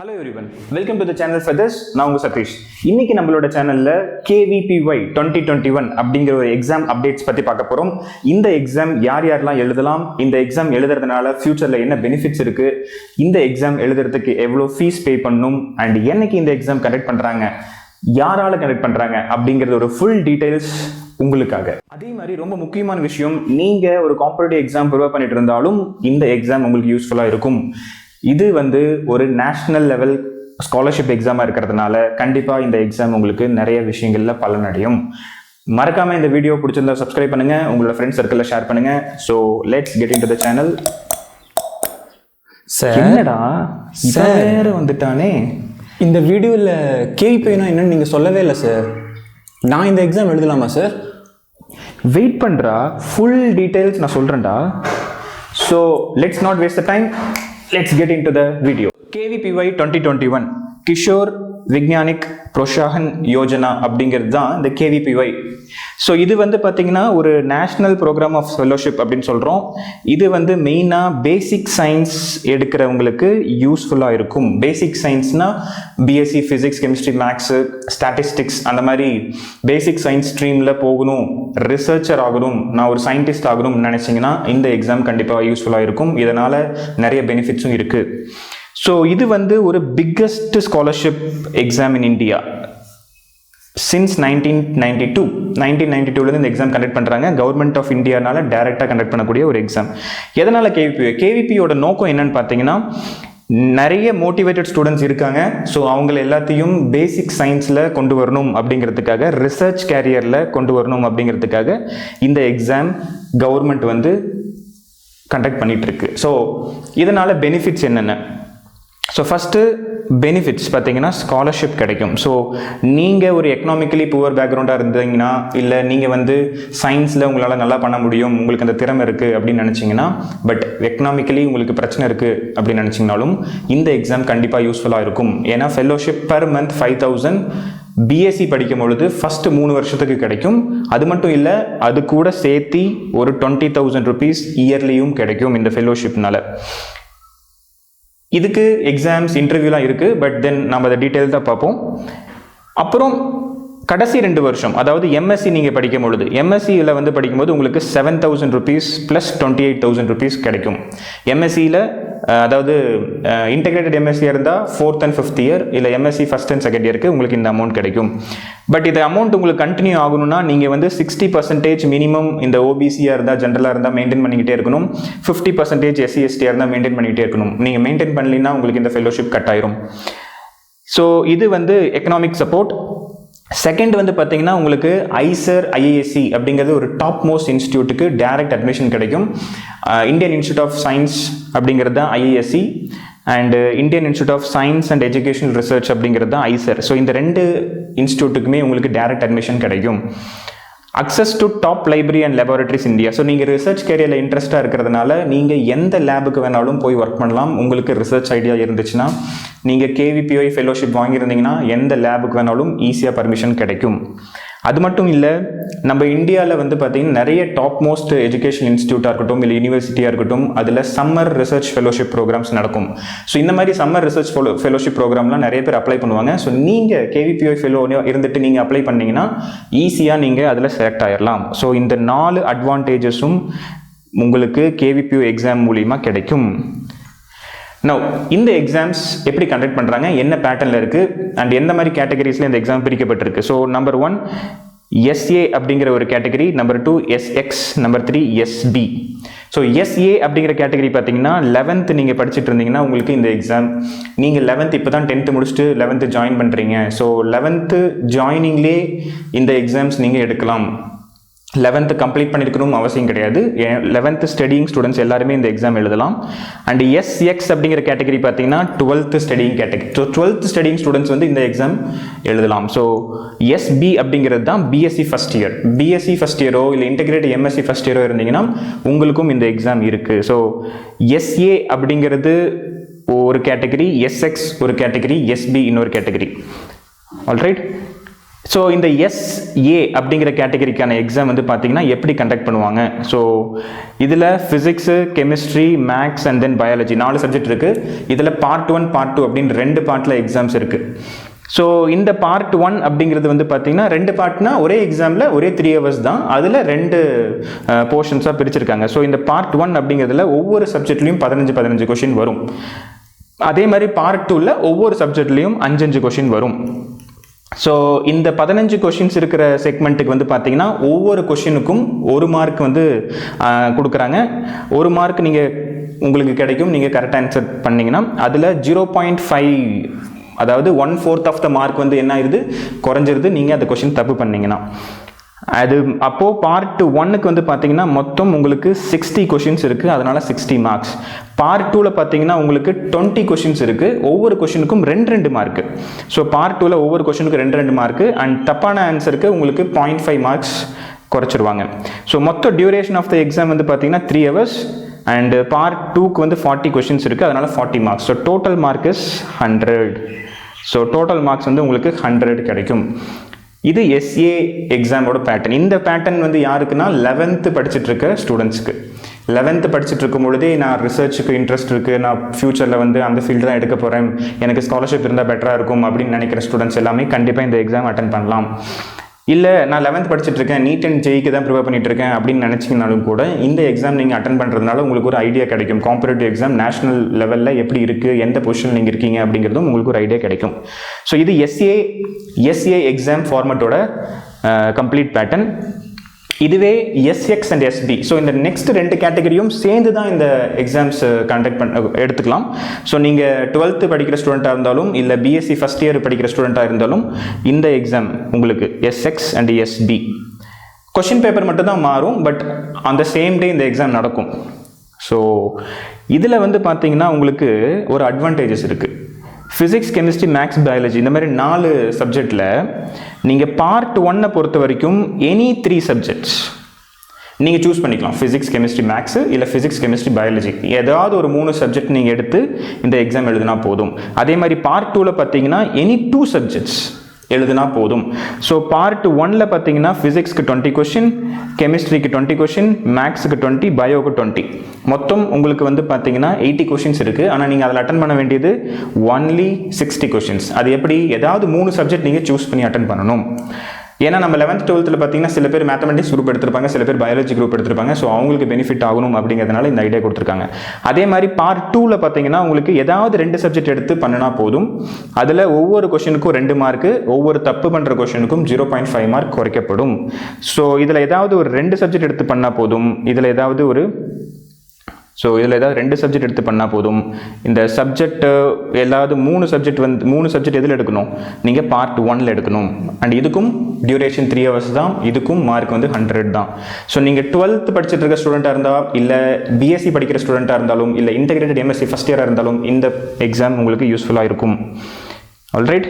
Hello everyone, welcome to the channel for this. நான் உங்க சதீஷ். இன்னைக்கு நம்மளோட சேனல்ல KVPY 2021 அப்படிங்கிற ஒரு எக்ஸாம் அப்டேட்ஸ் பத்தி பார்க்க போறோம். இந்த எக்ஸாம் யாரெல்லாம் எழுதலாம், இந்த எக்ஸாம் எழுதுறதுனால ஃபியூச்சர்ல என்ன பெனிஃபிட்ஸ் இருக்கு, இந்த எக்ஸாம் எழுதுறதுக்கு எவ்வளவு ஃபீஸ் பே பண்ணணும் அண்ட் என்னைக்கு இந்த எக்ஸாம் கண்டக்ட் பண்றாங்க, யாரால கண்டக்ட் பண்றாங்க அப்படிங்கறது ஒரு ஃபுல் டீடைல்ஸ் உங்களுக்காக. அதே மாதிரி ரொம்ப முக்கியமான விஷயம், நீங்க ஒரு காம்படிட்டிவ் எக்ஸாம் ப்ரிப்பேர் பண்ணிட்டு இருந்தாலும் இந்த எக்ஸாம் உங்களுக்கு யூஸ்ஃபுல்லா இருக்கும். இது ஒரு நேஷனல் லெவல் ஸ்காலர்ஷிப் எக்ஸாமா இருக்கிறதுனால கண்டிப்பா இந்த எக்ஸாம் உங்களுக்கு நிறைய விஷயங்கள்ல பலனடையும். மறக்காம இந்த வீடியோ பிடிச்சிருந்தா சப்ஸ்கிரைப் பண்ணுங்க, உங்களோட ஃப்ரெண்ட்ஸ் சர்க்கிள்ல ஷேர் பண்ணுங்க. So let's get into the channel. என்னடா வேற வந்துட்டானே, இந்த வீடியோவில் கேவிபினா என்னன்னு நீங்கள் சொல்லவே இல்லை சார். நான் இந்த எக்ஸாம் எழுதலாமா சார்? வெயிட் பண்ணுறா, ஃபுல் டீட்டெயில்ஸ் நான் சொல்கிறேன்டா. So let's not waste the time, let's get into the video. KVPY 2021 Kishore Vaigyanik Protsahan Yojana அப்படிங்கிறது தான் இந்த KVPY. ஸோ இது பார்த்தீங்கன்னா ஒரு நேஷனல் ப்ரோக்ராம் ஆஃப் ஃபெலோஷிப் அப்படின்னு சொல்கிறோம். இது மெயினாக பேசிக் சயின்ஸ் எடுக்கிறவங்களுக்கு யூஸ்ஃபுல்லாக இருக்கும். பேசிக் சயின்ஸ்னால் BSc physics, chemistry, maths, statistics அந்த மாதிரி பேசிக் சயின்ஸ் ஸ்ட்ரீமில் போகணும், ரிசர்ச்சர் ஆகணும், நான் ஒரு சயின்டிஸ்ட் ஆகணும்னு நினச்சிங்கன்னா இந்த எக்ஸாம் கண்டிப்பாக யூஸ்ஃபுல்லாக இருக்கும். இதனால் நிறைய பெனிஃபிட்ஸும் இருக்குது. ஸோ இது ஒரு biggest scholarship exam in India since 1992 இந்த எக்ஸாம் கண்டக்ட் பண்ணுறாங்க. கவர்மெண்ட் ஆஃப் இந்தியானால டைரெக்டாக கண்டக்ட் பண்ணக்கூடிய ஒரு எக்ஸாம். எதனால் கேவிபியோட நோக்கம் என்னன்னு பார்த்தீங்கன்னா, நிறைய மோட்டிவேட்டட் ஸ்டூடெண்ட்ஸ் இருக்காங்க. ஸோ அவங்கள எல்லாத்தையும் பேசிக் சயின்ஸில் கொண்டு வரணும் அப்படிங்கிறதுக்காக, ரிசர்ச் கேரியரில் கொண்டு வரணும் அப்படிங்கிறதுக்காக இந்த எக்ஸாம் கவர்மெண்ட் கண்டக்ட் பண்ணிட்டு இருக்கு. ஸோ இதனால பெனிஃபிட்ஸ் என்னென்ன? ஸோ ஃபஸ்ட்டு பெனிஃபிட்ஸ் பார்த்தீங்கன்னா ஸ்காலர்ஷிப் கிடைக்கும். ஸோ நீங்கள் ஒரு எக்கனாமிக்கலி புவர் பேக்ரவுண்டாக இருந்தீங்கன்னா, இல்லை நீங்கள் சயின்ஸில் உங்களால் நல்லா பண்ண முடியும், உங்களுக்கு அந்த திறமை இருக்குது அப்படின்னு நினச்சிங்கன்னா, பட் எக்கனாமிக்கலி உங்களுக்கு பிரச்சனை இருக்குது அப்படின்னு நினச்சிங்கனாலும் இந்த எக்ஸாம் கண்டிப்பாக யூஸ்ஃபுல்லாக இருக்கும். ஏன்னா ஃபெலோஷிப் பர் மந்த் 5,000 பிஎஸ்சி படிக்கும் பொழுது ஃபஸ்ட்டு 3 வருஷத்துக்கு கிடைக்கும். அது மட்டும் இல்லை, அது கூட சேர்த்து ஒரு 20,000 rupees இயர்லியும் கிடைக்கும் இந்த ஃபெலோஷிப்னால. இதுக்கு எக்ஸாம்ஸ், இன்டர்வியூலாம் இருக்குது, பட் தென் நம்ம அதை டீட்டெயில் தான் பார்ப்போம். அப்புறம் கடைசி 2 வருஷம், அதாவது எம்எஸ்சி நீங்கள் படிக்கும் பொழுது, எம்எஸ்சியில் படிக்கும்போது உங்களுக்கு 7,000 rupees ப்ளஸ் 28,000 rupees கிடைக்கும். எம்எஸ்சியில் அதாவது இன்டெகிரேட்டட் எம்எஸ்சியாக இருந்தால் 4th and 5th இயர், இல்லை எம்எஸ்சி ஃபஸ்ட் அண்ட் செகண்ட் இயருக்கு உங்களுக்கு இந்த அமௌண்ட் கிடைக்கும். பட் இந்த அமௌண்ட் உங்களுக்கு கண்டினியூ ஆகணும்னா நீங்கள் 60% மினிமம் இந்த ஓபிசியாக இருந்தால், ஜென்ரலாக இருந்தால் மெயின்டைன் பண்ணிக்கிட்டே இருக்கணும். 50% எஸ்சி எஸ்டியாக இருந்தால் மெயின்டைன் பண்ணிக்கிட்டே இருக்கணும். நீங்கள் மெயின்டைன் பண்ணலைன்னா உங்களுக்கு இந்த ஃபெலோஷிப் கட் ஆயிரும். ஸோ இது எக்கனாமிக் சப்போர்ட். செகண்ட் பார்த்தீங்கன்னா உங்களுக்கு ஐசர் ஐஏஎஸ்சி அப்படிங்கிறது ஒரு டாப் மோஸ்ட் இன்ஸ்டியூட்டுக்கு டைரக்ட் அட்மிஷன் கிடைக்கும். இந்தியன் இன்ஸ்டியூட் ஆஃப் சயின்ஸ் அப்படிங்கிறது தான் IISc, and Indian institute of science and educational research அப்படிங்கிறது தான் ஐசர். ஸோ இந்த 2 இன்ஸ்டியூட்டுக்குமே உங்களுக்கு டைரக்ட் அட்மிஷன் கிடைக்கும். Access to top library and laboratories India. So நீங்கள் ரிசர்ச் கேரியரில் இன்ட்ரெஸ்ட்டாக இருக்கிறதுனால நீங்கள் எந்த லேபுக்கு வேணாலும் போய் ஒர்க் பண்ணலாம். உங்களுக்கு ரிசர்ச் ஐடியா இருந்துச்சுன்னா, நீங்கள் KVPY ஃபெலோஷிப் வாங்கியிருந்தீங்கன்னா எந்த லேபுக்கு வேணாலும் ஈஸியாக பர்மிஷன் கிடைக்கும். அது மட்டும் இல்லை, நம்ம இந்தியாவில் பார்த்தீங்கன்னா நிறைய டாப் மோஸ்ட் எஜுகேஷன் இன்ஸ்டியூட்டாக இருக்கட்டும், இல்லை யூனிவர்சிட்டியாக இருக்கட்டும், அதில் சம்மர் ரிசர்ச் ஃபெலோஷிப் ப்ரோக்ராம்ஸ் நடக்கும். ஸோ இந்த மாதிரி சம்மர் ரிசர்ச் ஃபெலோஷிப் ப்ரோக்ராம்லாம் நிறைய பேர் அப்ளை பண்ணுவாங்க. ஸோ நீங்கள் KVPY ஃபெலோ இருந்துட்டு நீங்கள் அப்ளை பண்ணிங்கன்னா ஈஸியாக நீங்கள் அதில் செலக்ட் ஆகிடலாம். ஸோ இந்த 4 அட்வான்டேஜஸும் உங்களுக்கு KVPY எக்ஸாம் மூலிமா கிடைக்கும். நவ் இந்த எக்ஸாம்ஸ் எப்படி கண்டக்ட் பண்ணுறாங்க, என்ன பேட்டர்னில் இருக்குது, அண்ட் எந்த மாதிரி கேட்டகரிஸில் இந்த எக்ஸாம் பிரிக்கப்பட்டிருக்கு? ஸோ நம்பர் 1 SA அப்படிங்கிற ஒரு category, number 2 SX, number 3 SB. So SA அப்படிங்கிற கேட்டகரி பார்த்தீங்கன்னா 11th நீங்கள் படிச்சுட்டு இருந்தீங்கன்னா உங்களுக்கு இந்த எக்ஸாம், நீங்கள் 11th இப்போ தான் 10th முடிச்சுட்டு 11th ஜாயின் பண்ணுறீங்க. ஸோ 11th ஜாயினிங்லே இந்த எக்ஸாம்ஸ் நீங்கள் எடுக்கலாம். 11th கம்ப்ளீட் பண்ணியிருக்கணும் அவசியம் கிடையாது. 11th ஸ்டடியிங் ஸ்டூடெண்ட்ஸ் எல்லாருமே இந்த எக்ஸாம் எழுதலாம். அண்ட் SX அப்படிங்கிற கேட்டகரி பார்த்தீங்கன்னா 12th studying category. So 12th studying students இந்த எக்ஸாம் எழுதலாம். ஸோ SB அப்படிங்கிறது தான் BSc first year. BSc first இயரோ இல்லை இன்டெகிரேட்டட் எம்எஸ்சி ஃபஸ்ட் இயரோ இருந்தீங்கன்னா உங்களுக்கும் இந்த எக்ஸாம் இருக்குது. ஸோ SA அப்படிங்கிறது ஒரு கேட்டகரி, SX ஒரு கேட்டகரி, SB இன்னொரு கேட்டகரி. ஆல்ரைட். ஸோ இந்த SA அப்படிங்கிற கேட்டகரிக்கான எக்ஸாம் வந்து பார்த்தீங்கன்னா எப்படி கண்டக்ட் பண்ணுவாங்க? ஸோ இதில் physics, chemistry, maths and then biology 4 subject இருக்குது. இதில் பார்ட் 1 பார்ட் 2 அப்படின்னு 2 பார்ட்டில் எக்ஸாம்ஸ் இருக்குது. ஸோ இந்த பார்ட் 1 அப்படிங்கிறது வந்து பார்த்தீங்கன்னா 2 பார்ட்னா ஒரே எக்ஸாமில் ஒரே 3 hours தான், அதில் 2 போர்ஷன்ஸாக பிரிச்சிருக்காங்க. ஸோ இந்த பார்ட் 1 அப்படிங்கிறதுல ஒவ்வொரு சப்ஜெக்ட்லையும் 15 கொஷின் வரும். அதே மாதிரி பார்ட் 2ல் ஒவ்வொரு சப்ஜெக்ட்லேயும் 5 கொஷின் வரும். ஸோ இந்த 15 கொஷின்ஸ் இருக்கிற செக்மெண்ட்டுக்கு வந்து பார்த்தீங்கன்னா ஒவ்வொரு கொஷினுக்கும் 1 மார்க் வந்து கொடுக்குறாங்க. 1 மார்க் நீங்கள் உங்களுக்கு கிடைக்கும் நீங்கள் கரெக்டாக ஆன்சர் பண்ணிங்கன்னா. அதில் 0.5 அதாவது 1/4 ஆஃப் த மார்க் வந்து என்ன ஆயிடுது, குறைஞ்சிருது நீங்கள் அந்த கொஷின் தப்பு பண்ணிங்கன்னா. அது அப்போது பார்ட் 1க்கு வந்து பார்த்தீங்கன்னா மொத்தம் உங்களுக்கு 60 கொஷின்ஸ் இருக்குது, அதனால் 60 மார்க்ஸ். பார்ட் 2ல் பார்த்தீங்கன்னா உங்களுக்கு 20 கொஷின்ஸ் இருக்குது, ஒவ்வொரு கொஷினுக்கும் 2 மார்க்கு. ஸோ பார்ட் 2ல் ஒவ்வொரு கொஷினுக்கும் 2 மார்க்கு அண்ட் தப்பான ஆன்சருக்கு உங்களுக்கு 0.5 மார்க்ஸ் குறைச்சிருவாங்க. ஸோ மொத்த டியூரேஷன் ஆஃப் த எக்ஸாம் வந்து பார்த்தீங்கன்னா 3 hours அண்ட் பார்ட் 2க்கு வந்து 40 கொஷின்ஸ் இருக்குது, அதனால் 40 marks. So total mark is 100. So total marks வந்து உங்களுக்கு 100 கிடைக்கும். இது SA எக்ஸாமோட பேட்டர்ன். இந்த பேட்டர்ன் வந்து யாருக்குன்னா 11th படிச்சுட்டு இருக்க ஸ்டூடெண்ட்ஸ்க்கு. 11th படிச்சுட்டு இருக்கும் பொழுதே நான் ரிசர்ச்சுக்கு இன்ட்ரெஸ்ட் இருக்குது, நான் ஃபியூச்சரில் வந்து அந்த ஃபீல்டு தான் எடுக்க போகிறேன், எனக்கு ஸ்காலர்ஷிப் இருந்தால் பெட்டராக இருக்கும் அப்படின்னு நினைக்கிற ஸ்டூடெண்ட்ஸ் எல்லாமே கண்டிப்பாக இந்த எக்ஸாம் அட்டன் பண்ணலாம். இல்லை நான் 11th படிச்சுட்டு இருக்கேன், நீட் அண்ட் ஜேஇக்கு தான் ப்ரிப்பேர் பண்ணிட்டு இருக்கேன் அப்படின்னு நினச்சிங்கனாலும் கூட இந்த எக்ஸாம் நீங்கள் அட்டன் பண்ணுறதுனால உங்களுக்கு ஒரு ஐடியா கிடைக்கும். காம்படிட்டிவ் எக்ஸாம் நேஷனல் லெவலில் எப்படி இருக்குது, எந்த பொசிஷன் நீங்கள் இருக்கீங்க அப்படிங்கிறதும் உங்களுக்கு ஒரு ஐடியா கிடைக்கும். ஸோ இது SA எக்ஸாம் ஃபார்மேட்டோட கம்ப்ளீட் பேட்டர்ன். இதுவே SX அண்ட் SB. ஸோ இந்த நெக்ஸ்ட் 2 கேட்டகரியும் சேர்ந்து தான் இந்த எக்ஸாம்ஸ் எடுத்துக்கலாம். ஸோ நீங்கள் 12th படிக்கிற ஸ்டூடெண்ட்டாக இருந்தாலும் இல்லை BSc ஃபஸ்ட் இயர் படிக்கிற ஸ்டூடெண்ட்டாக இருந்தாலும் இந்த எக்ஸாம் உங்களுக்கு SX and SB. Question paper மட்டும் தான் மாறும், பட் அந்த சேம் டே இந்த எக்ஸாம் நடக்கும். ஸோ இதில் வந்து பார்த்தீங்கன்னா உங்களுக்கு ஒரு அட்வான்டேஜஸ் இருக்குது. ஃபிசிக்ஸ், கெமிஸ்ட்ரி, மேக்ஸ், பயாலஜி இந்த மாதிரி 4 சப்ஜெக்டில் நீங்கள் பார்ட் 1 பொறுத்த வரைக்கும் எனி 3 சப்ஜெக்ட்ஸ் நீங்கள் சூஸ் பண்ணிக்கலாம். ஃபிசிக்ஸ், கெமிஸ்ட்ரி, மேக்ஸு இல்லை ஃபிசிக்ஸ், கெமிஸ்ட்ரி, பயாலஜி ஏதாவது ஒரு 3 சப்ஜெக்ட் நீங்கள் எடுத்து இந்த எக்ஸாம் எழுதினா போதும். அதே மாதிரி பார்ட் 2ல் பார்த்தீங்கன்னா எனி 2 சப்ஜெக்ட்ஸ் எழுதுனா போதும். ஸோ பார்ட் 1ல் பார்த்தீங்கன்னா ஃபிசிக்ஸ்க்கு 20 கொஷின், கெமிஸ்ட்ரிக்கு 20 கொஷின், மேக்ஸுக்கு 20, பயோக்கு 20, மொத்தம் உங்களுக்கு வந்து பார்த்தீங்கன்னா 80 கொஷின்ஸ் இருக்குது. ஆனால் நீங்கள் அதில் அட்டன் பண்ண வேண்டியது ஒன்லி 60 கொஷின்ஸ். அது எப்படி, ஏதாவது 3 சப்ஜெக்ட் நீங்கள் சூஸ் பண்ணி அட்டன் பண்ணணும். ஏன்னா நம்ம 11th 12th பார்த்தீங்கன்னா சில பேர் மேத்தமெட்டிக்ஸ் குரூப் எடுத்திருப்பாங்க, சில பேர் பயாலஜி குரூப் எடுத்திருப்பாங்க. ஸோ அவங்களுக்கு பெனிஃபிட் ஆகணும் அப்படிங்கிறதுனால இந்த ஐடியா கொடுத்துருக்காங்க. அதே மாதிரி பார்ட் 2ல் பார்த்தீங்கன்னா உங்களுக்கு ஏதாவது 2 சப்ஜெக்ட் எடுத்து பண்ணினா போதும். அதில் ஒவ்வொரு கொஷனுக்கும் 2 மார்க்கு, ஒவ்வொரு தப்பு பண்ணுற கொஷனுக்கும் 0.5 மார்க் குறைக்கப்படும். ஸோ இதில் ஏதாவது ஒரு 2 சப்ஜெக்ட் எடுத்து பண்ணால் போதும். இதில் ஏதாவது 2 சப்ஜெக்ட் எடுத்து பண்ணால் போதும். இந்த சப்ஜெக்ட் எல்லாவது 3 சப்ஜெக்ட் எதில் எடுக்கணும், நீங்கள் பார்ட் 1ல் எடுக்கணும். அண்ட் இதுக்கும் டியூரேஷன் 3 hours தான், இதுக்கும் மார்க் வந்து 100 தான். ஸோ நீங்கள் 12th படிச்சுட்டு இருக்க ஸ்டூடெண்ட்டாக இருந்தால், இல்லை BSc படிக்கிற ஸ்டூடெண்ட்டாக இருந்தாலும், இல்லை இன்டெகிரேட்டட் MSc ஃபஸ்ட் இயராக இருந்தாலும் இந்த எக்ஸாம் உங்களுக்கு யூஸ்ஃபுல்லாக இருக்கும். ஆல்ரைட்,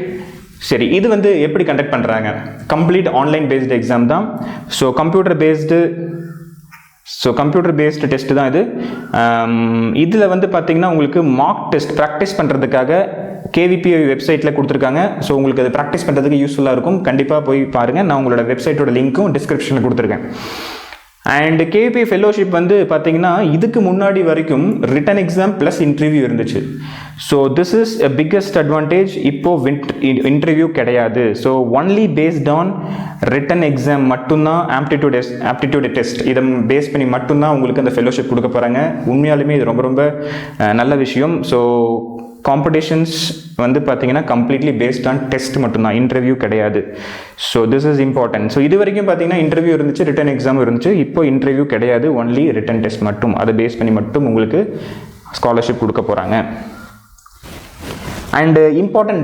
சரி. இது வந்து எப்படி கண்டக்ட் பண்ணுறாங்க? கம்ப்ளீட் ஆன்லைன் பேஸ்டு எக்ஸாம் தான். ஸோ கம்ப்யூட்டர் பேஸ்டு டெஸ்ட் தான் இது. இதில் வந்து பார்த்தீங்கன்னா உங்களுக்கு மார்க் டெஸ்ட் ப்ராக்டிஸ் பண்ணுறதுக்காக KVPY வெப்சைட்டில் கொடுத்துருக்காங்க. ஸோ உங்களுக்கு அது ப்ராக்டிஸ் பண்ணுறதுக்கு யூஸ்ஃபுல்லாக இருக்கும். கண்டிப்பாக போய் பாருங்கள். நான் உங்களோட வெப்சைட்டோட லிங்க்கும் டிஸ்கிரிப்ஷனில் கொடுத்துருக்கேன். அண்ட் KVPY ஃபெல்லோஷிப் வந்து பார்த்தீங்கன்னா இதுக்கு முன்னாடி வரைக்கும் ரிட்டன் எக்ஸாம் ப்ளஸ் இன்டர்வியூ இருந்துச்சு. So this is a biggest advantage. இப்போது இன்டர்வியூ கிடையாது. So only based on written exam மட்டும்தான், ஆப்டிடியூட் டெஸ்ட் இதை பேஸ் பண்ணி மட்டும்தான் உங்களுக்கு அந்த ஃபெல்லோஷிப் கொடுக்க போகிறாங்க. உண்மையாலுமே இது ரொம்ப ரொம்ப நல்ல விஷயம். ஸோ காம்படிஷன்ஸ் வந்து பார்த்தீங்கன்னா கம்ப்ளீட்லி பேஸ்ட் ஆன் டெஸ்ட் மட்டும்தான், இன்டர்வியூ கிடையாது. So this is important. So இது வரைக்கும் பார்த்தீங்கன்னா இன்டர்வியூ இருந்துச்சு, ரிட்டன் எக்ஸாம் இருந்துச்சு. இப்போ இன்டர்வியூ கிடையாது, ஒன்லி ரிட்டன் டெஸ்ட் மட்டும். அதை பேஸ் பண்ணி மட்டும் உங்களுக்கு ஸ்காலர்ஷிப் கொடுக்க போகிறாங்க. அண்ட் இம்பார்ட்டன்ட்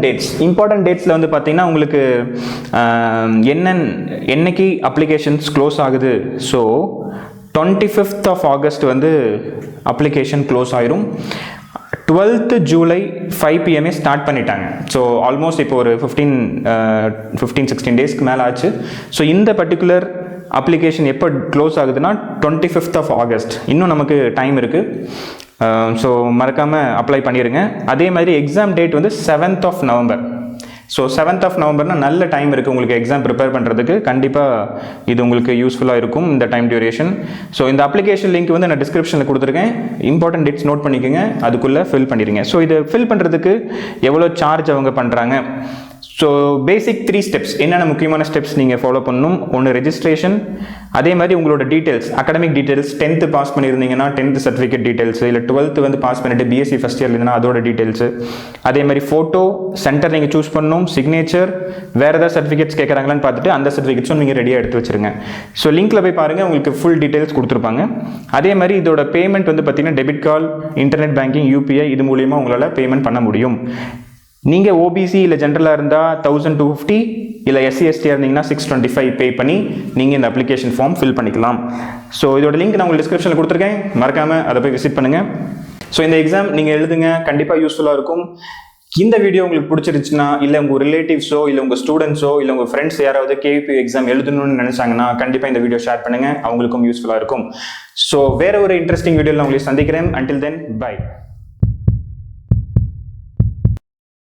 டேட்ஸில் வந்து பார்த்தீங்கன்னா உங்களுக்கு என்னைக்கு அப்ளிகேஷன்ஸ் க்ளோஸ் ஆகுது. ஸோ 25th of August வந்து அப்ளிகேஷன் க்ளோஸ் ஆயிரும். 12th July 5 PM ஸ்டார்ட் பண்ணிட்டாங்க. ஸோ ஆல்மோஸ்ட் இப்போ ஒரு 15-16 டேஸ்க்கு மேலே ஆச்சு. ஸோ இந்த பர்டிகுலர் அப்ளிகேஷன் எப்போ க்ளோஸ் ஆகுதுன்னா 25th of August. இன்னும் நமக்கு டைம் இருக்குது. ஸோ மறக்காமல் அப்ளை பண்ணிடுங்க. அதே மாதிரி எக்ஸாம் டேட் வந்து 7th of November. So 7th of November நல்ல டைம் இருக்குது உங்களுக்கு எக்ஸாம் ப்ரிப்பேர் பண்ணுறதுக்கு. கண்டிப்பாக இது உங்களுக்கு யூஸ்ஃபுல்லாக இருக்கும் இந்த டைம் டியூரேஷன். ஸோ இந்த அப்ளிகேஷன் லிங்க் வந்து நான் டிஸ்கிரிப்ஷனில் கொடுத்துருக்கேன். இம்பார்ட்டன்ட் டேட்ஸ் நோட் பண்ணிக்கோங்க, அதுக்குள்ளே ஃபில் பண்ணிடுங்க. ஸோ இதை ஃபில் பண்ணுறதுக்கு எவ்வளோ சார்ஜ் அவங்க பண்ணுறாங்க? ஸோ பேசிக் 3 ஸ்டெப்ஸ், என்னென்ன முக்கியமான ஸ்டெப்ஸ் நீங்கள் ஃபாலோ பண்ணணும். ஒன்று ரெஜிஸ்ட்ரேஷன், அதே மாதிரி உங்களோட details, academic details, 10th pass பண்ணியிருந்தீங்கன்னா 10th சர்டிஃபிகேட் டீட்டெயில்ஸ், இல்லை 12th வந்து பாஸ் பண்ணிட்டு பிஎஸ்சி ஃபஸ்ட் இயர் இருந்தீங்கன்னா அதோட டீட்டெயில்ஸு, அதே மாதிரி ஃபோட்டோ, சென்டர் நீங்கள் சூஸ் பண்ணணும், சிக்னேச்சர், வேறு ஏதாவது சர்டிஃபிகேட்ஸ் கேட்குறாங்களான்னு பார்த்துட்டு அந்த சர்டிஃபிகேட்ஸும் நீங்கள் ரெடியாக எடுத்து வச்சுருங்க. ஸோ லிங்க்கில் போய் பாருங்கள், உங்களுக்கு ஃபுல் டீட்டெயில்ஸ் கொடுத்துருப்பாங்க. அதே மாதிரி இதோட பேமெண்ட் வந்து பார்த்தீங்கன்னா debit card, internet banking, UPI இது மூலியமாக உங்களால் பேமெண்ட் பண்ண முடியும். நீங்கள் ஓபிசி இல்லை ஜென்ரலாக இருந்தால் 1250, இல்லை எஸ்சி எஸ்டியாக இருந்தீங்கன்னா 625 பே பண்ணி நீங்கள் இந்த அப்ளிகேஷன் ஃபார்ம் ஃபில் பண்ணிக்கலாம். ஸோ இதோட லிங்க் நான் உங்களுக்கு டிஸ்கிரிப்ஷனில் கொடுத்துருக்கேன், மறக்காமல் அதை போய் விசிட் பண்ணுங்கள். ஸோ இந்த எக்ஸாம் நீங்கள் எழுதுங்க, கண்டிப்பாக யூஸ்ஃபுல்லாக இருக்கும். இந்த வீடியோ உங்களுக்கு பிடிச்சிருந்துச்சுன்னா, இல்லை உங்கள் ரிலேட்டிவ்ஸோ இல்லை உங்கள் ஸ்டூடெண்ட்ஸோ இல்லை உங்கள் ஃப்ரெண்ட்ஸ் யாராவது KVPY எக்ஸாம் எழுதணும்னு நினச்சாங்கன்னா கண்டிப்பாக இந்த வீடியோ ஷேர் பண்ணுங்கள், அவங்களுக்கும் யூஸ்ஃபுல்லாக இருக்கும். ஸோ வேறு ஒரு இன்ட்ரெஸ்டிங் வீடியோவில் நான் உங்களை சந்திக்கிறேன். Until then, bye.